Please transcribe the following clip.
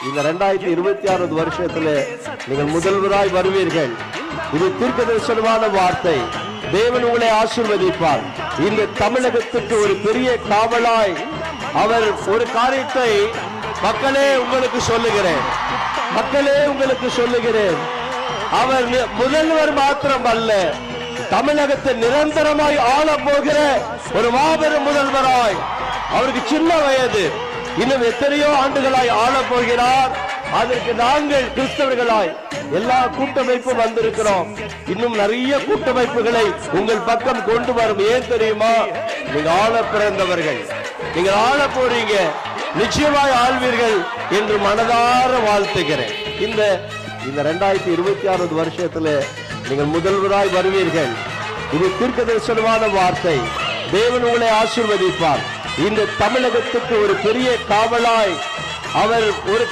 இந்த 2026 வருஷத்துல நீங்கள் முதல்வராய் வருவீர்கள். இது தீர்க்கதரிசனமான வார்த்தை. தேவன் உங்களை ஆசீர்வதிப்பார். இந்த தமிழகத்துக்கு ஒரு பெரிய காவலாய் அவர் ஒரு காரியத்தை மக்களே உங்களுக்கு சொல்லுகிறேன். அவர் முதல்வர் மாத்திரம் அல்ல, தமிழகத்தை நிரந்தரமாய் ஆள போகிற ஒரு மாபெரும் முதல்வராய். அவருக்கு சின்ன வயது, இன்னும் எத்தனையோ ஆண்டுகளாய் ஆள போகிறார். அதற்கு நாங்கள் கிறிஸ்தவர்களாய் எல்லா கூட்டமைப்பும் வந்திருக்கிறோம். இன்னும் நிறைய கூட்டமைப்புகளை உங்கள் பக்கம் கொண்டு வரும். ஏன் தெரியுமா? நீங்க ஆள பிறந்தவர்கள், நீங்க ஆள போறீங்க, நிச்சயமாய் ஆள்வீர்கள் என்று மனதார வாழ்த்துகிறேன். இந்த 2026 வருஷத்துல நீங்கள் முதல்வராய் வருவீர்கள். இது தீர்க்கதரிசனமான வார்த்தை. தேவன் உங்களை ஆசீர்வதிப்பார். இந்த தமிழகத்துக்கு ஒரு பெரிய காவலாய் அவர் ஒரு